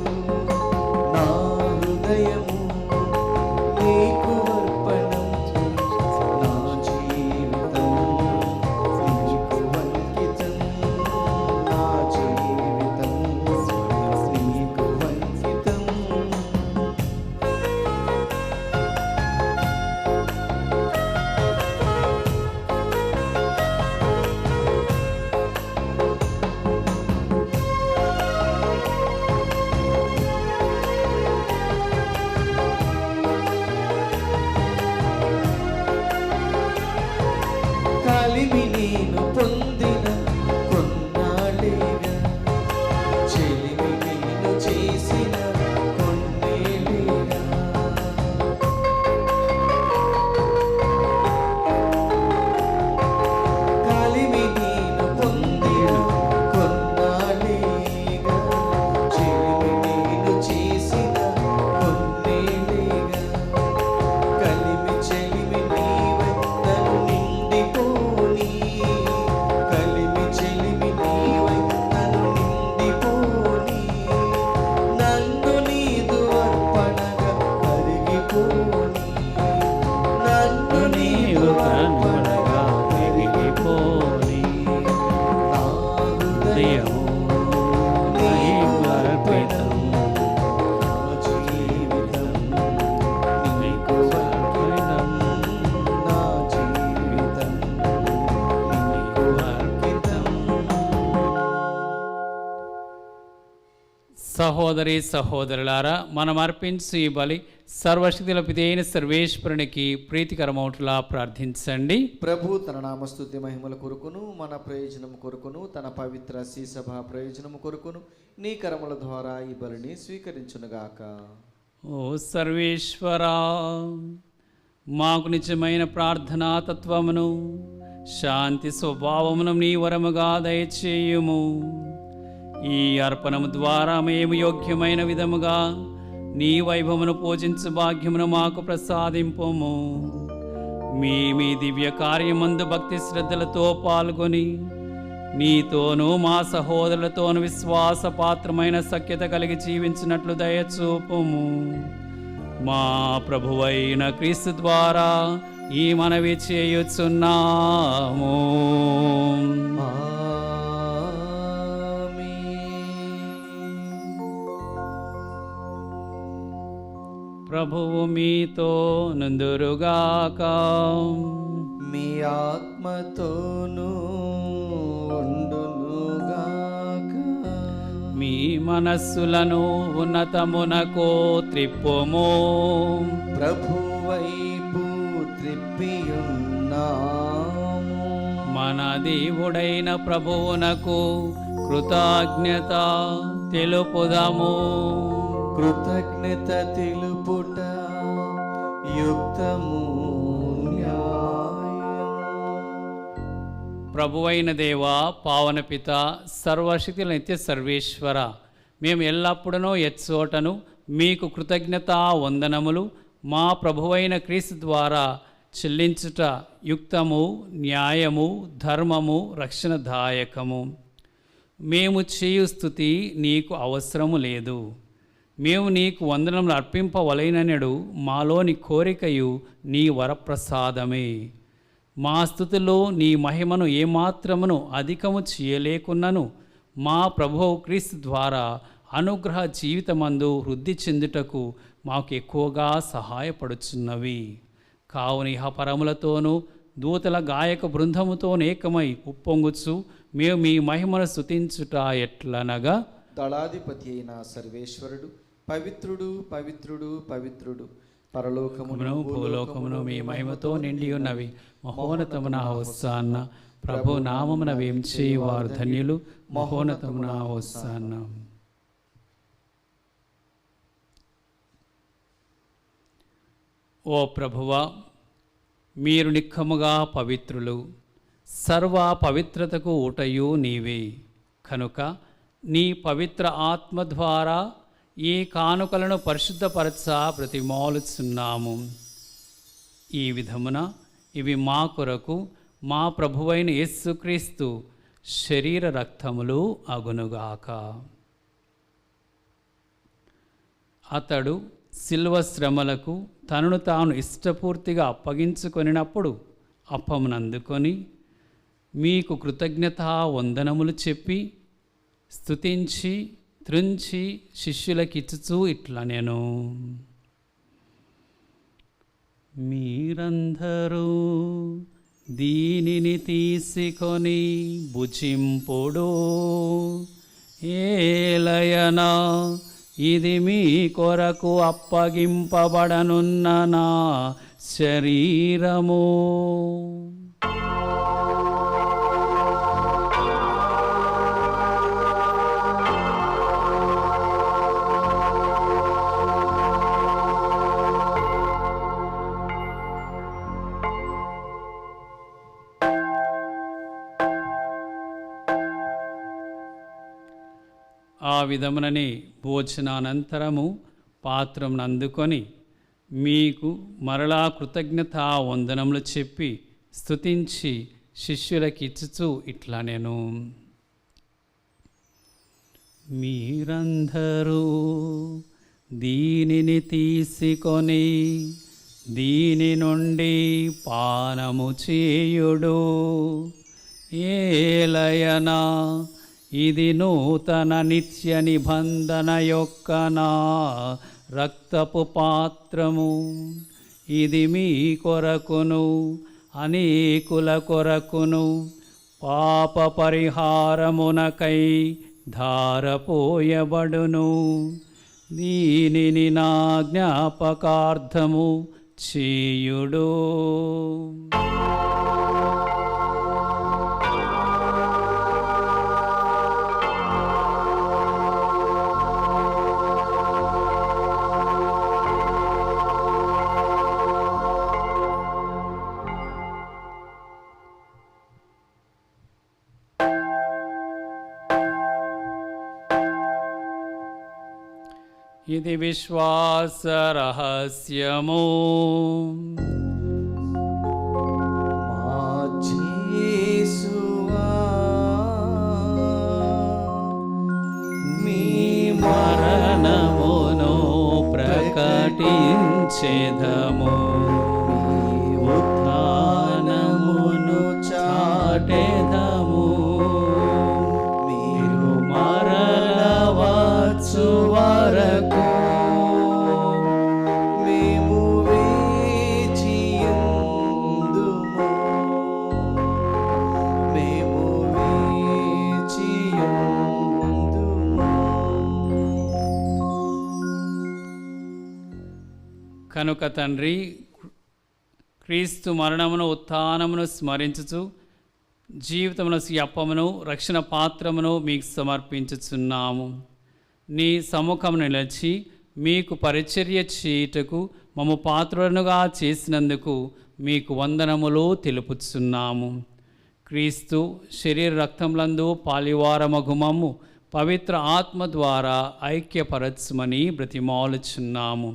సహోదరి సహోదరులారా, మనం అర్పించు ఈ బలి సర్వశక్తుల పితైన సర్వేశ్వరునికి ప్రీతికరమౌట్లా ప్రార్థించండి. ప్రభు తన నామస్తుతి మహిమల కొరకును మన ప్రయోజనం కొరకును తన పవిత్ర శ్రీసభ ప్రయోజనం కొరకును నీ కరముల ద్వారా ఈ బలిని స్వీకరించునుగాక. ఓ సర్వేశ్వరా, మాకు నిజమైన ప్రార్థనా తత్వమును శాంతి స్వభావమును నీ వరముగా దయచేయుము. ఈ అర్పణము ద్వారా మేము యోగ్యమైన విధముగా నీ వైభవమును పూజించు భాగ్యమును మాకు ప్రసాదింపుము. మీ దివ్య కార్యమందు భక్తి శ్రద్ధలతో పాల్గొని నీతోనూ మా సహోదరులతోనూ విశ్వాసపాత్రమైన సఖ్యత కలిగి జీవించినట్లు దయచూపుము. మా ప్రభువైన క్రీస్తు ద్వారా ఈ మనవి చేయుచున్నాము. ప్రభువు మీతో నుందురుగాక. మీ ఆత్మతోనూ ఉండునుగాక. మీ మనస్సులను ఉన్నతమునకు త్రిప్పుము. ప్రభువైపు త్రిప్పియున్నాము. మన దేవుడైన ప్రభువునకు కృతజ్ఞత తెలుపుదాము. కృతజ్ఞత తెలుపుట యుక్తము న్యాయము. ప్రభువైన దేవా, పావనపిత, సర్వశక్తుల నిత్య సర్వేశ్వర, మేము ఎల్లప్పుడూ ఎచ్చోటను మీకు కృతజ్ఞతా వందనములు మా ప్రభువైన క్రీస్తు ద్వారా చెల్లించుట యుక్తము, న్యాయము, ధర్మము, రక్షణదాయకము. మేము చేయు స్థుతి నీకు అవసరము లేదు. మేము నీకు వందనములు అర్పింపవలెననెడు మాలోని కోరికయు నీ వరప్రసాదమే. మా స్థుతిలో నీ మహిమను ఏమాత్రమును అధికము చేయలేకున్నను మా ప్రభువు క్రీస్తు ద్వారా అనుగ్రహ జీవితమందు వృద్ధి చెందుటకు మాకు ఎక్కువగా సహాయపడుచున్నవి. కావున ఇహ పరములతోనూ దూతల గాయక బృందముతోను ఏకమై ఉప్పొంగుచు మేము మీ మహిమను స్తుతించుట ఎట్లనగా, దళాధిపతి అయిన సర్వేశ్వరుడు పవిత్రుడు పవిత్రుడు పవిత్రుడు, పరలోకమును భూలోకమును మీ మహిమతో నిండి ఉన్నవి. మహోన్నతమున హోసాన్న. ప్రభు నామమున వేంచి వారు ధన్యులు. మహోన్నతమున హోసాన్న. ఓ ప్రభువా, మీరు నిక్కముగా పవిత్రులు, సర్వ పవిత్రతకు ఊటయు నీవే. కనుక నీ పవిత్ర ఆత్మ ద్వారా ఈ కానుకలను పరిశుద్ధపరచ ప్రతిమాలుచున్నాము. ఈ విధమున ఇవి మా కొరకు మా ప్రభువైన యేసుక్రీస్తు శరీర రక్తములు అగునుగాక. అతడు శిల్వ శ్రమలకు తనను తాను ఇష్టపూర్తిగా అప్పగించుకొనినప్పుడు అప్పమునందుకొని మీకు కృతజ్ఞతా వందనములు చెప్పి స్తుతించి త్రుంచి శిష్యులకిచ్చుచూ ఇట్లా నేను, మీరందరూ దీనిని తీసుకొని భుజింపుడు. ఏలయనా ఇది మీ కొరకు అప్పగింపబడనున్న నా శరీరము. ఆ విధమునని భోజనానంతరము పాత్రమును అందుకొని మీకు మరలా కృతజ్ఞతా వందనములు చెప్పి స్తుతించి శిష్యులకిచ్చుచూ ఇట్లా నేను, మీరందరూ దీనిని తీసుకొని దీని నుండి పానము చేయుడు. ఏలయనా ఇది నూతన నిత్య నిబంధన యొక్క నా రక్తపు పాత్రము. ఇది మీ కొరకును అనేకుల కొరకును పాప పరిహారమునకై ధారపోయబడును. దీనిని నా జ్ఞాపకార్థము చేయుడు. ఇది విశ్వాస రహస్యము. మా యేసువా, మీ మరణమును ప్రకటించెదము, ఉత్థానమును చాటెదము. మీరు మరల వచ్చు వరకు మేము వేచియుందుము, మేము వేచియుందుము. కనుక తండ్రి, క్రీస్తు మరణమును ఉత్థానమును స్మరించుచు జీవితమున అప్పమును రక్షణ పాత్రమును మీకు సమర్పించుచున్నాము. నీ సముఖమును నిలిచి మీకు పరిచర్య చేయుటకు మమ్ము పాత్రులనుగా చేసినందుకు మీకు వందనములు తెలుపుచున్నాము. క్రీస్తు శరీర రక్తములందు పాలివారమగు మమ్ము పవిత్ర ఆత్మ ద్వారా ఐక్యపరచుమని బ్రతిమాలుచున్నాము.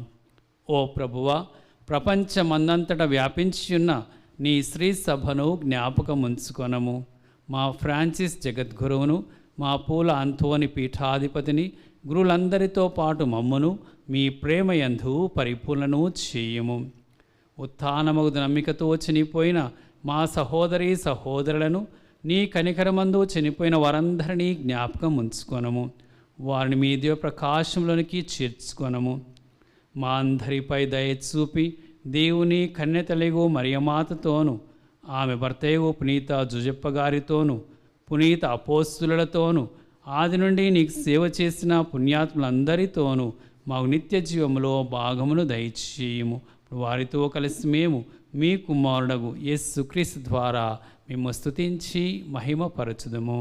ఓ ప్రభువా, ప్రపంచమందంతటా వ్యాపించియున్న నీ శ్రీ సభను జ్ఞాపకం ఉంచుకొనము. మా ఫ్రాన్సిస్ జగద్గురువును, మా పూల అంతోని పీఠాధిపతిని, గురులందరితో పాటు మమ్మును మీ ప్రేమయందు పరిపూర్ణను చేయుము. ఉత్థానమగు నమ్మికతో చనిపోయిన మా సహోదరి సహోదరులను, నీ కనికరమందు చనిపోయిన వారందరినీ జ్ఞాపకం ఉంచుకొనము. వారిని మీ దివ్య ప్రకాశంలోనికి చేర్చుకొనము. మా అందరిపై దయ చూపి దేవుని కన్యతలిగు మరియమాతతోను, ఆమె భర్తయగు పునీత జుజప్ప గారితోను, పునీత అపోస్తులతోను, ఆది నుండి నీకు సేవ చేసిన పుణ్యాత్ములందరితోనూ మాకు నిత్య జీవములో భాగమును దయచేయము. వారితో కలిసి మేము మీ కుమారుడగు యేసుక్రీస్తు ద్వారా మేము స్తుతించి మహిమపరచుదము.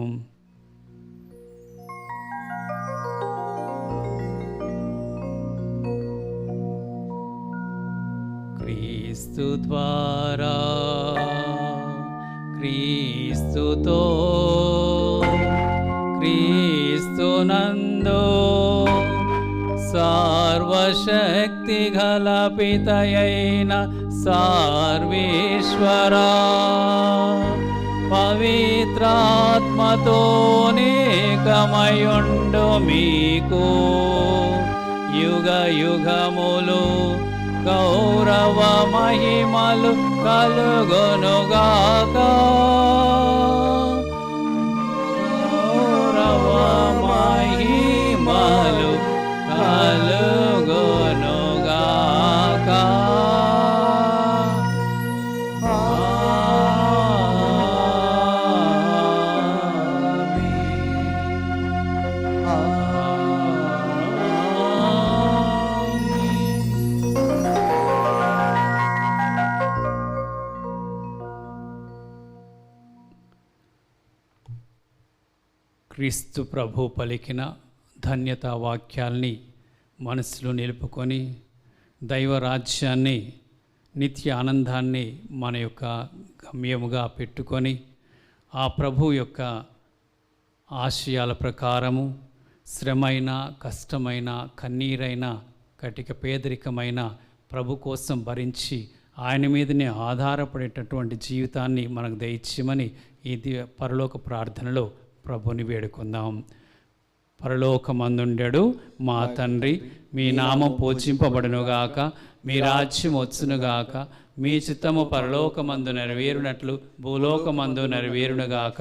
క్రీస్తు ద్వారా, క్రీస్తుతో, క్రీస్తునందు సర్వశక్తి గల పితయైన సర్వేశ్వరా, పవిత్రాత్మతో నేకమయుండు మీకు యుగ యుగములు గౌరవ మహిమలు కలుగొనుగాక. గౌరవ మహిమలు కలుగొనుగాక. క్రీస్తు ప్రభు పలికిన ధన్యతా వాక్యాల్ని మనసులో నిలుపుకొని దైవరాజ్యాన్ని, నిత్య ఆనందాన్ని మన యొక్క గమ్యముగా పెట్టుకొని ఆ ప్రభు యొక్క ఆశయాల ప్రకారము శ్రమైన, కష్టమైన, కన్నీరైన, కటిక పేదరికమైన ప్రభు కోసం భరించి ఆయన మీదనే ఆధారపడేటటువంటి జీవితాన్ని మనకు దయచేయమని ఈ పరలోక ప్రార్థనలో ప్రభుని వేడుకుందాం. పరలోకమందుండెడు మా తండ్రి, మీ నామం పూజింపబడునుగాక, మీ రాజ్యం వచ్చునుగాక, మీ చిత్తము పరలోకమందు నెరవేరునట్లు భూలోకమందు నెరవేరునుగాక.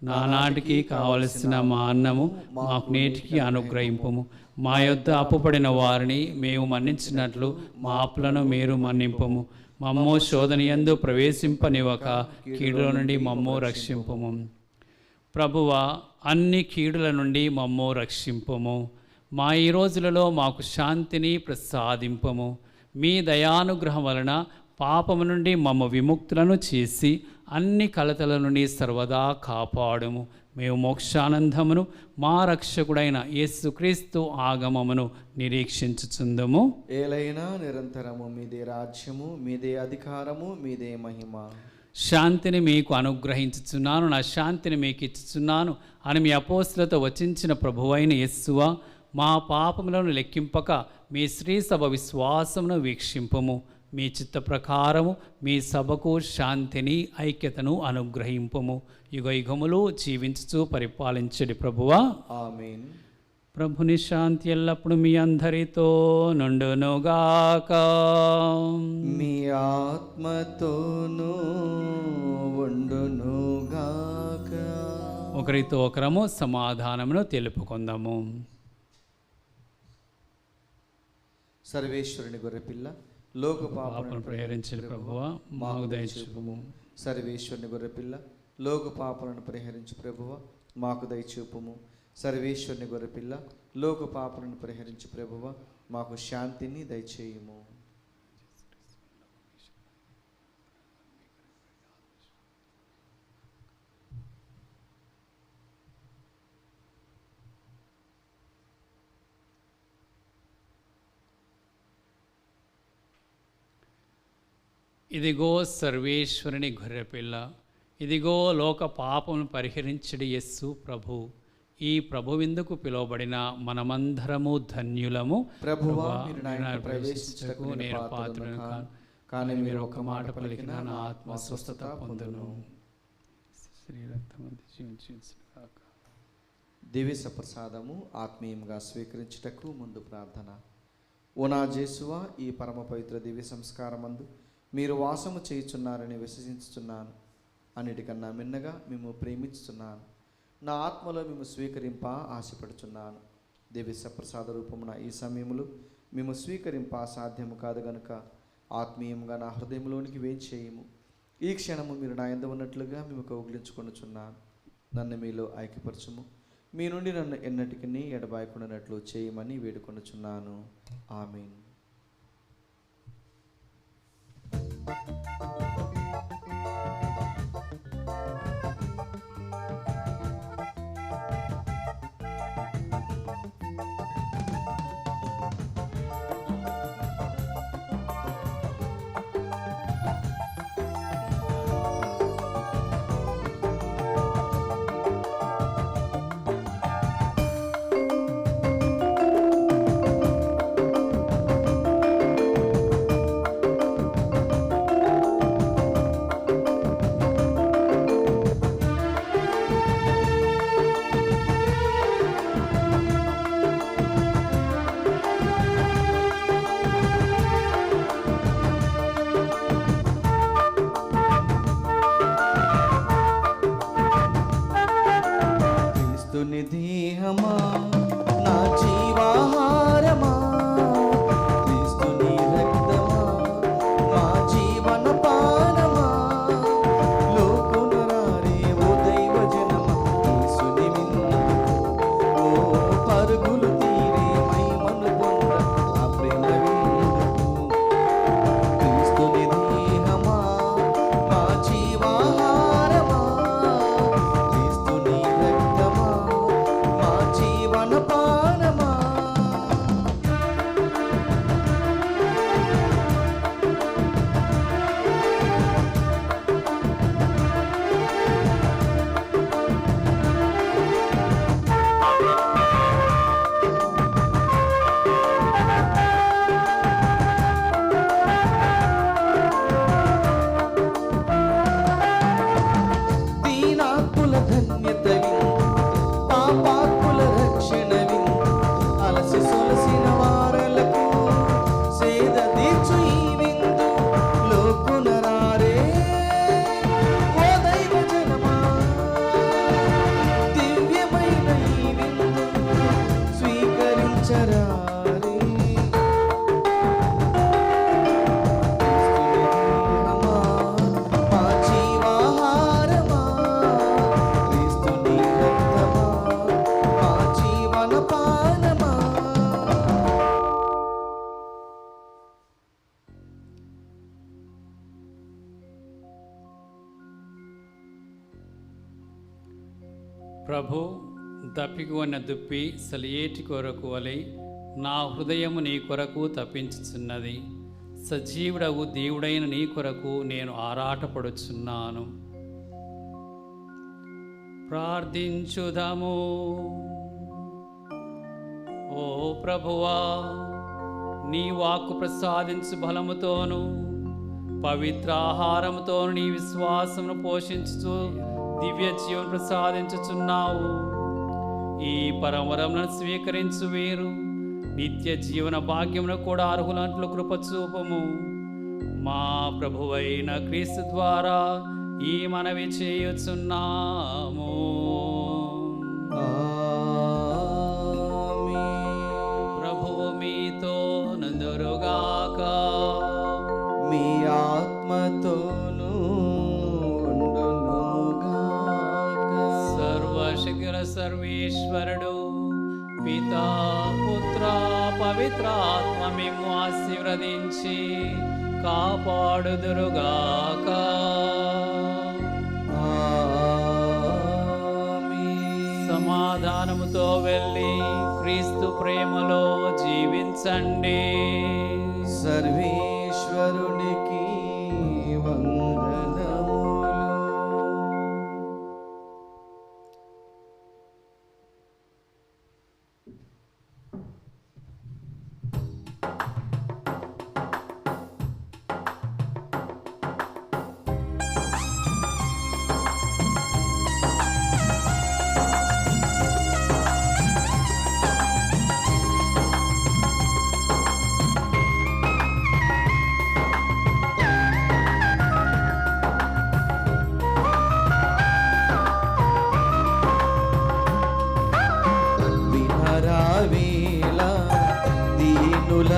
నానాటికి కావలసిన మా అన్నము మాకు నేటికి అనుగ్రహింపుము. మా యొద్ద అప్పుపడిన వారిని మేము మన్నించినట్లు మా అప్పులను మీరు మన్నింపుము. మమ్ము శోధనయందు ప్రవేశింపనివ్వక కీడులో నుండి మమ్ము రక్షింపుము. ప్రభువా, అన్ని కీడుల నుండి మమ్ము రక్షింపము. మా ఈ రోజులలో మాకు శాంతిని ప్రసాదింపము. మీ దయానుగ్రహం వలన పాపము నుండి మమ్మ విముక్తులను చేసి అన్ని కలతల నుండి సర్వదా కాపాడుము. మేము మోక్షానందమును మా రక్షకుడైన యేసుక్రీస్తు ఆగమమును నిరీక్షించుచుందుము. ఏలైనా నిరంతరము మీదే రాజ్యము, మీదే అధికారము, మీదే మహిమ. శాంతిని మీకు అనుగ్రహించుచున్నాను, నా శాంతిని మీకు ఇచ్చుచున్నాను అని మీ అపోస్తులతో వచించిన ప్రభువైన యేసువా, మా పాపములను లెక్కింపక మీ శ్రీ సభ విశ్వాసమును వీక్షింపము. మీ చిత్త ప్రకారము మీ సభకు శాంతిని ఐక్యతను అనుగ్రహింపము. యుగ యుగములు జీవించుచు పరిపాలించడి ప్రభువా, ఆమేన్. ప్రభుని శాంతి ఎల్లప్పుడు మీ అందరితో నుండునుగాక. మీ ఆత్మతోనూ ఉండునుగాక. ఒకరితో ఒకరము సమాధానమును తెలుపుకుందాము. సర్వేశ్వరుని గొర్రెపిల్ల, లోక పాపను పరిహరించిన ప్రభువా, మాకు దయచూపుము. సర్వేశ్వరుని గొర్రెపిల్ల, లోక పాపలను పరిహరించు ప్రభువా, మాకు దయచూపుము. సర్వేశ్వరుని గొర్రెపిల్ల, లోక పాపలను పరిహరించు ప్రభువా, మాకు శాంతిని దయచేయుము. ఇదిగో సర్వేశ్వరుని గొర్రెపిల్ల, ఇదిగో లోక పాపమును పరిహరించడి యేసు ప్రభు. ఈ ప్రభువిందుకు పిలువబడిన మనమందరము ధన్యులము. ప్రభువా, మీరు నా ఇంట ప్రవేశించుటకు నేను పాత్రుడను కాను, కానీ మీరు ఒక మాట పలికిన నా ఆత్మ స్వస్థత పొందును. దివ్య సప్రసాదము ఆత్మీయంగా స్వీకరించుటకు ముందు ప్రార్థన. ఓ నా జేసువా, ఈ పరమ పవిత్ర దివ్య సంస్కారమందు మీరు వాసము చేయుచున్నారని విశ్వసించుచున్నాను. అన్నిటికన్నా మిన్నగా మేము ప్రేమించుచున్నాను. నా ఆత్మలో మేము స్వీకరింప ఆశపడుచున్నాను. దివ్య సప్రసాద రూపమున ఈ సమయంలో మేము స్వీకరింప సాధ్యము కాదు గనుక ఆత్మీయంగా నా హృదయంలోనికి వేంచేయము. ఈ క్షణము మీరు నా యందు ఉన్నట్లుగా మేము కౌగిలించుకొనుచున్నాను. నన్ను మీలో ఐక్యపరచుము. మీ నుండి నన్ను ఎన్నటికీ ఎడబాయకుండానట్లు చేయమని వేడుకొనుచున్నాను. ఆమేన్. క్రీస్తుని దేహమా, నా జీవాహారమా, క్రీస్తుని రక్తమా, నా జీవన పానమా, లోకునరారే ఓ దైవ జనమా, క్రీస్తుని విందుకు ఓ పరుగులు తీరే మహిమను పొంద ఆ ప్రేమ విందుకు. క్రీస్తుని దేహమా, నా జీవాహారమా, క్రీస్తుని రక్తమా, నా జీవన పానమా. దీనాత్ముల ధన్యత విందు, పాపాత్ముల రక్షణ విందు, అలసి సొలసిన వారలకు సేద తీర్చు ఈ విందు. లోకునరారే ఓ దైవ జనమా, దివ్యమైన ఈ విందు స్వీకరించరారే. క్రీస్తుని దేహమా, మా జీవాహారమా, క్రీస్తుని ప్రభు, దప్పికొన్న దుప్పి సలియేటి కొరకు వలె నా హృదయము నీ కొరకు తప్పించుచున్నది. సజీవుడవు దేవుడైన నీ కొరకు నేను ఆరాటపడుచున్నాను. ప్రార్థించుదము. ఓ ప్రభువా, నీ వాక్కు ప్రసాదించు బలముతోను పవిత్ర ఆహారముతోను నీ విశ్వాసమును పోషించుతూ దివ్య జీవనం ప్రసాదించుచున్నావు. ఈ పరమరములను స్వీకరించు వీరు నిత్య జీవన భాగ్యమును కూడా అర్హులంట్లు కృప చూపము. మా ప్రభువైన క్రీస్తు ద్వారా ఈ మనవి చేయుచున్నాము. ప్రభువు మీతో నందురుగాక. మీ ఆత్మతోనూ ఉండునుగాక. సర్వశక్తుల సర్వేశ్వరుడు పితా పుత్ర పవిత్రాత్మ మేము ఆశీర్వదించి కాపాడుదురుగాక. సమాధానముతో వెళ్ళి క్రీస్తు ప్రేమలో జీవించండి. సర్వేశ్వరునికి వందనములు. దీనుల